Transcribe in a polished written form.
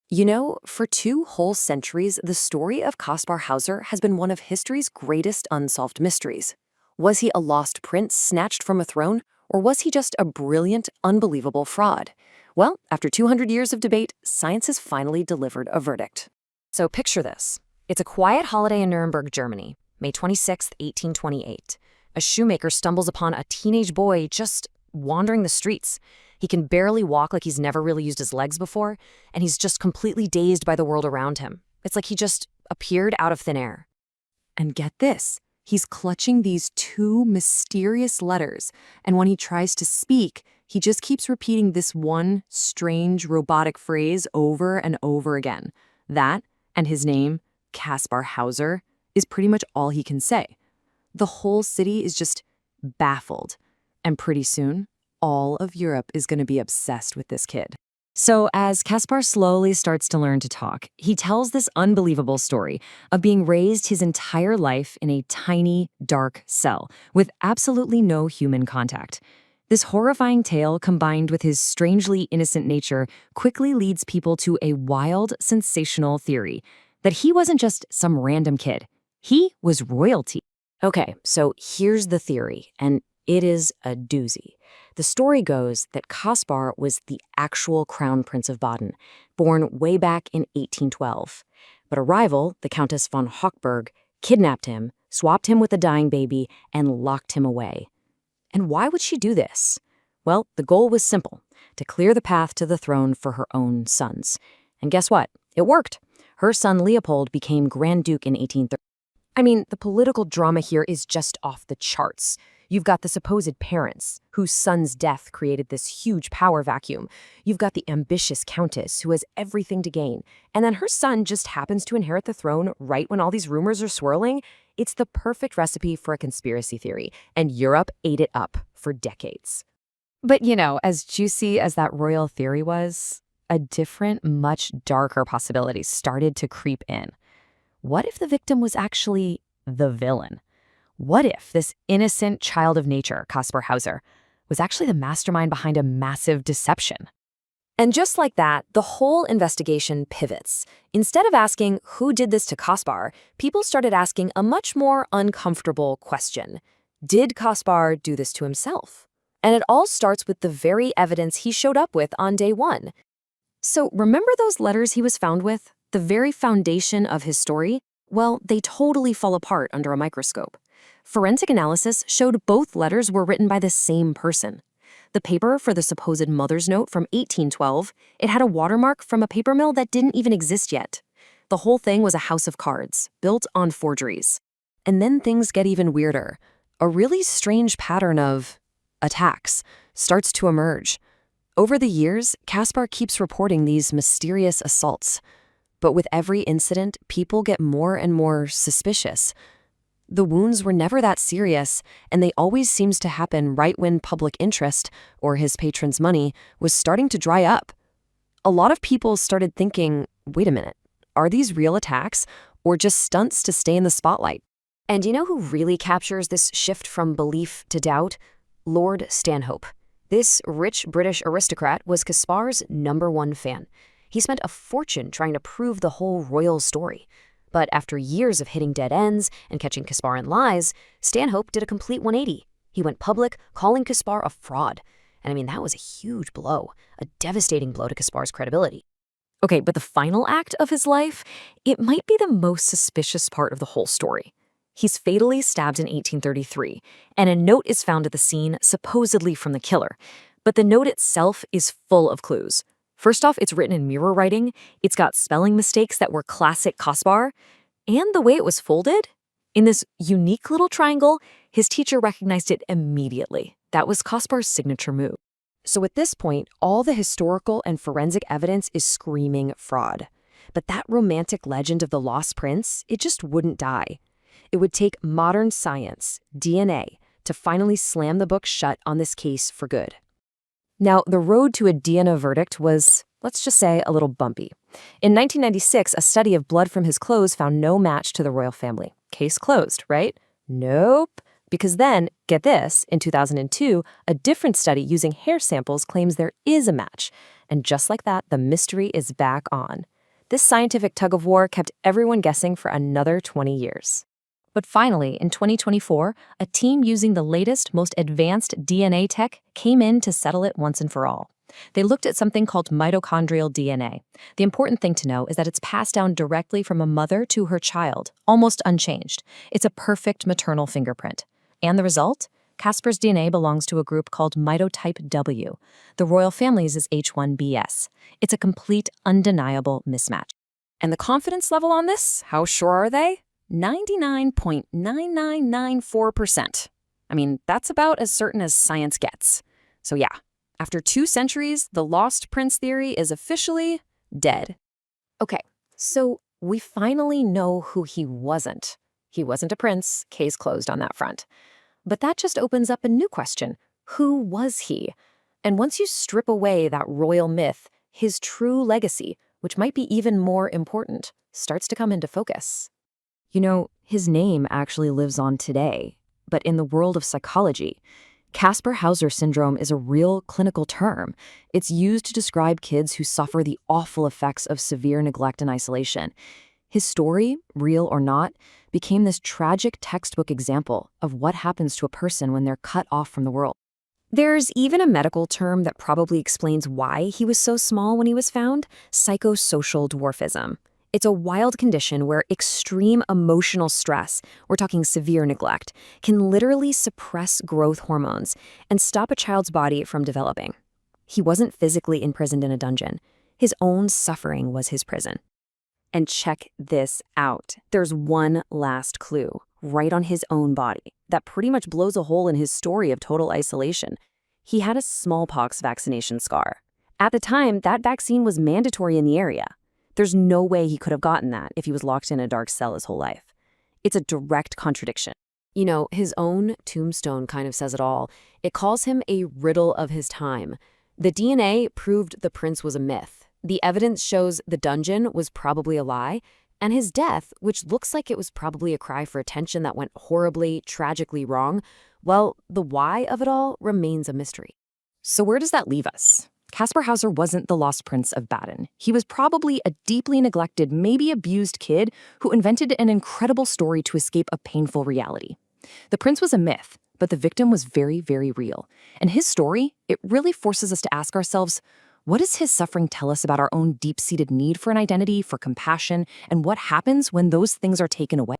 You know, for 2 whole centuries, the story of Kaspar Hauser has been one of history's greatest unsolved mysteries. Was he a lost prince snatched from a throne, or was he just a brilliant, unbelievable fraud? Well, after 200 years of debate, science has finally delivered a verdict. So picture this. It's a quiet holiday in Nuremberg, Germany, May 26th, 1828. A shoemaker stumbles upon a teenage boy just wandering the streets. He can barely walk, like he's never really used his legs before, and he's just completely dazed by the world around him. It's like he just appeared out of thin air. And get this, he's clutching these 2 mysterious letters, and when he tries to speak, he just keeps repeating this one strange robotic phrase over and over again. That, and his name, Kaspar Hauser, is pretty much all he can say. The whole city is just baffled, and pretty soon, all of Europe is going to be obsessed with this kid. So as Kaspar slowly starts to learn to talk, he tells this unbelievable story of being raised his entire life in a tiny, dark cell with absolutely no human contact. This horrifying tale, combined with his strangely innocent nature, quickly leads people to a wild, sensational theory that he wasn't just some random kid. He was royalty. Okay, so here's the theory, and it is a doozy. The story goes that Kaspar was the actual Crown Prince of Baden, born way back in 1812. But a rival, the Countess von Hochberg, kidnapped him, swapped him with a dying baby, and locked him away. And why would she do this? Well, the goal was simple, to clear the path to the throne for her own sons. And guess what? It worked. Her son Leopold became Grand Duke in 1830. I mean, the political drama here is just off the charts. You've got the supposed parents, whose son's death created this huge power vacuum. You've got the ambitious countess, who has everything to gain. And then her son just happens to inherit the throne right when all these rumors are swirling. It's the perfect recipe for a conspiracy theory, and Europe ate it up for decades. But as juicy as that royal theory was, a different, much darker possibility started to creep in. What if the victim was actually the villain? What if this innocent child of nature, Kaspar Hauser, was actually the mastermind behind a massive deception? And just like that, the whole investigation pivots. Instead of asking who did this to Kaspar, people started asking a much more uncomfortable question. Did Kaspar do this to himself? And it all starts with the very evidence he showed up with on day one. So remember those letters he was found with? The very foundation of his story? Well, they totally fall apart under a microscope. Forensic analysis showed both letters were written by the same person. The paper for the supposed mother's note from 1812, it had a watermark from a paper mill that didn't even exist yet. The whole thing was a house of cards, built on forgeries. And then things get even weirder. A really strange pattern of attacks starts to emerge. Over the years, Kaspar keeps reporting these mysterious assaults. But with every incident, people get more and more suspicious. The wounds were never that serious, and they always seems to happen right when public interest, or his patron's money, was starting to dry up. A lot of people started thinking, wait a minute, are these real attacks, or just stunts to stay in the spotlight? And you know who really captures this shift from belief to doubt? Lord Stanhope. This rich British aristocrat was Kaspar's #1 fan. He spent a fortune trying to prove the whole royal story. But after years of hitting dead ends and catching Kaspar in lies, Stanhope did a complete 180. He went public, calling Kaspar a fraud. And I mean, that was a huge blow, a devastating blow to Kaspar's credibility. Okay, but the final act of his life, it might be the most suspicious part of the whole story. He's fatally stabbed in 1833, and a note is found at the scene, supposedly from the killer. But the note itself is full of clues. First off, it's written in mirror writing, it's got spelling mistakes that were classic Kaspar, and the way it was folded, in this unique little triangle, his teacher recognized it immediately. That was Kaspar's signature move. So at this point, all the historical and forensic evidence is screaming fraud. But that romantic legend of the lost prince, it just wouldn't die. It would take modern science, DNA, to finally slam the book shut on this case for good. Now, the road to a DNA verdict was, let's just say, a little bumpy. In 1996, a study of blood from his clothes found no match to the royal family. Case closed, right? Nope. Because then, get this, in 2002, a different study using hair samples claims there is a match. And just like that, the mystery is back on. This scientific tug-of-war kept everyone guessing for another 20 years. But finally, in 2024, a team using the latest, most advanced DNA tech came in to settle it once and for all. They looked at something called mitochondrial DNA. The important thing to know is that it's passed down directly from a mother to her child, almost unchanged. It's a perfect maternal fingerprint. And the result? Kaspar's DNA belongs to a group called mitotype W. The royal family's is H1BS. It's a complete, undeniable mismatch. And the confidence level on this, how sure are they? 99.9994%. I mean, that's about as certain as science gets. So yeah, after 2 centuries, the lost prince theory is officially dead. Okay, so we finally know who he wasn't. He wasn't a prince, case closed on that front. But that just opens up a new question. Who was he? And once you strip away that royal myth, his true legacy, which might be even more important, starts to come into focus. You know, his name actually lives on today. But in the world of psychology, Kaspar Hauser syndrome is a real clinical term. It's used to describe kids who suffer the awful effects of severe neglect and isolation. His story, real or not, became this tragic textbook example of what happens to a person when they're cut off from the world. There's even a medical term that probably explains why he was so small when he was found: psychosocial dwarfism. It's a wild condition where extreme emotional stress, we're talking severe neglect, can literally suppress growth hormones and stop a child's body from developing. He wasn't physically imprisoned in a dungeon. His own suffering was his prison. And check this out. There's one last clue, right on his own body, that pretty much blows a hole in his story of total isolation. He had a smallpox vaccination scar. At the time, that vaccine was mandatory in the area. There's no way he could have gotten that if he was locked in a dark cell his whole life. It's a direct contradiction. You know, his own tombstone kind of says it all. It calls him a riddle of his time. The DNA proved the prince was a myth. The evidence shows the dungeon was probably a lie, and his death, which looks like it was probably a cry for attention that went horribly, tragically wrong, well, the why of it all remains a mystery. So where does that leave us? Kaspar Hauser wasn't the lost Prince of Baden. He was probably a deeply neglected, maybe abused kid who invented an incredible story to escape a painful reality. The prince was a myth, but the victim was very, very real. And his story, it really forces us to ask ourselves, what does his suffering tell us about our own deep-seated need for an identity, for compassion, and what happens when those things are taken away?